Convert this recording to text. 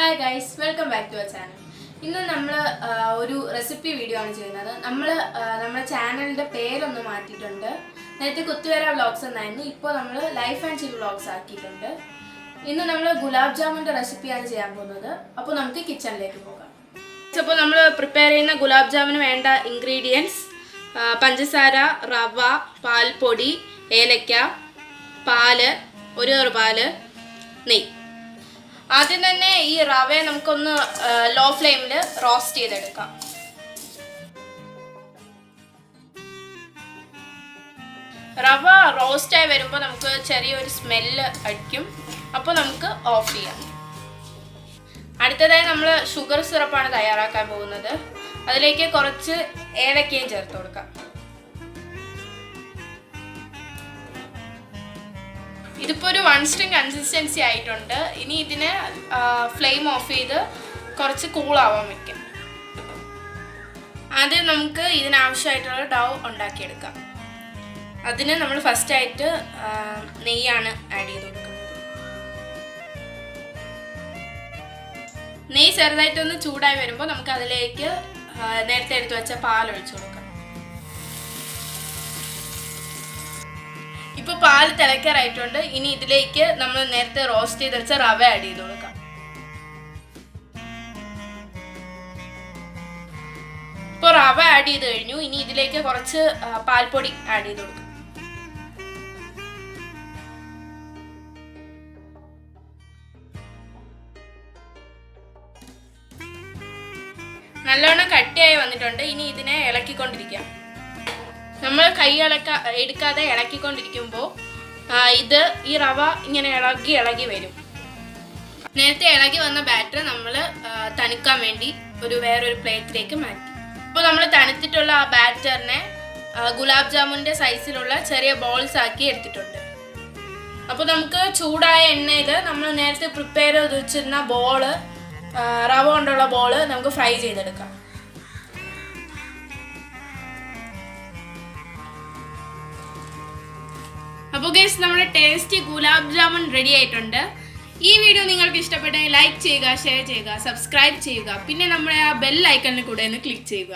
Hi guys, welcome back to our channel. ഇന്ന് നമ്മൾ ഒരു റെസിപ്പി വീഡിയോ ആണ് ചെയ്യുന്നത്. നമ്മുടെ ചാനലിൻ്റെ പേരൊന്ന് മാറ്റിയിട്ടുണ്ട്. നേരത്തെ കുത്തുവേര വ്ളോഗ്സ് എന്നായിരുന്നു, ഇപ്പോൾ നമ്മൾ ലൈഫ് ആൻഡ് ചിൽ വ്ളോഗ്സ് ആക്കിയിട്ടുണ്ട്. ഇന്ന് നമ്മൾ ഗുലാബ് ജാമുൻ്റെ റെസിപ്പിയാണ് ചെയ്യാൻ പോകുന്നത്. അപ്പോൾ നമുക്ക് കിച്ചണിലേക്ക് പോകാം. അപ്പോൾ നമ്മൾ പ്രിപ്പയർ ചെയ്യുന്ന ഗുലാബ് ജാമിന് വേണ്ട ഇൻഗ്രീഡിയൻസ്: പഞ്ചസാര, റവ, പാൽപ്പൊടി, ഏലക്ക, പാല്, ഒരു കറുപാല്, നെയ്യ്. ആദ്യം തന്നെ ഈ റവയെ നമുക്കൊന്ന് ലോ ഫ്ലെയിമിൽ റോസ്റ്റ് ചെയ്തെടുക്കാം. റവ റോസ്റ്റായി വരുമ്പോൾ നമുക്ക് ചെറിയൊരു സ്മെല്ല് അടിക്കും. അപ്പോൾ നമുക്ക് ഓഫ് ചെയ്യാം. അടുത്തതായി നമ്മൾ ഷുഗർ സിറപ്പാണ് തയ്യാറാക്കാൻ പോകുന്നത്. അതിലേക്ക് കുറച്ച് ഏലക്കയും ചേർത്ത് കൊടുക്കാം. ഇതിപ്പോൾ ഒരു 1 സ്ട്രിങ് കൺസിസ്റ്റൻസി ആയിട്ടുണ്ട്. ഇനി ഇതിനെ ഫ്ലെയിം ഓഫ് ചെയ്ത് കുറച്ച് കൂളാവാൻ വയ്ക്കാം. ആദ്യം നമുക്ക് ഇതിനാവശ്യമായിട്ടുള്ള ഡൗ ഉണ്ടാക്കിയെടുക്കാം. അതിന് നമ്മൾ ഫസ്റ്റായിട്ട് നെയ്യാണ് ആഡ് ചെയ്ത് കൊടുക്കുന്നത്. നെയ്യ് ചെറുതായിട്ടൊന്ന് ചൂടായി വരുമ്പോൾ നമുക്ക് അതിലേക്ക് നേരത്തെ എടുത്തു വെച്ച പാൽ ഒഴിച്ചു കൊടുക്കാം. ഇപ്പോൾ പാൽ തിളയ്ക്കാറായിട്ടുണ്ട്. ഇനി ഇതിലേക്ക് നമ്മൾ നേരത്തെ റോസ്റ്റ് ചെയ്ത് വെച്ച റവ ആഡ് ചെയ്ത് കൊടുക്കാം. ഇപ്പോൾ റവ ആഡ് ചെയ്ത് കഴിഞ്ഞു. ഇനി ഇതിലേക്ക് കുറച്ച് പാൽപ്പൊടി ആഡ് ചെയ്ത് കൊടുക്കാം. നല്ലോണം കട്ടിയായി വന്നിട്ടുണ്ട്. ഇനി ഇതിനെ ഇളക്കിക്കൊണ്ടിരിക്കാം. നമ്മൾ കൈ എടുക്കാതെ ഇളക്കിക്കൊണ്ടിരിക്കുമ്പോൾ ഈ റവ ഇങ്ങനെ ഇളകി വരും. നേരത്തെ ഇളകി വന്ന ബാറ്റർ നമ്മൾ തണുക്കാൻ വേണ്ടി വേറൊരു പ്ലേറ്റിലേക്ക് മാറ്റി. അപ്പോൾ നമ്മൾ തണുത്തിട്ടുള്ള ആ ബാറ്ററിനെ ഗുലാബ് ജാമുൻ്റെ സൈസിലുള്ള ചെറിയ ബോൾസ് ആക്കി എടുത്തിട്ടുണ്ട്. അപ്പോൾ നമുക്ക് ചൂടായ എണ്ണയിൽ നമ്മൾ നേരത്തെ പ്രിപ്പയർ ചെയ്ത് വെച്ചിരുന്ന റവ കൊണ്ടുള്ള ബോള് നമുക്ക് ഫ്രൈ ചെയ്തെടുക്കാം. അപ്പോൾ ഗൈസ്, നമ്മുടെ ടേസ്റ്റി ഗുലാബ് ജാമുൻ റെഡി ആയിട്ടുണ്ട്. ഈ വീഡിയോ നിങ്ങൾക്ക് ഇഷ്ടപ്പെട്ടെങ്കിൽ ലൈക്ക് ചെയ്യുക, ഷെയർ ചെയ്യുക, സബ്സ്ക്രൈബ് ചെയ്യുക. പിന്നെ നമ്മുടെ ആ ബെൽ ഐക്കണിൽ കൂടെ ഒന്ന് ക്ലിക്ക് ചെയ്യുക.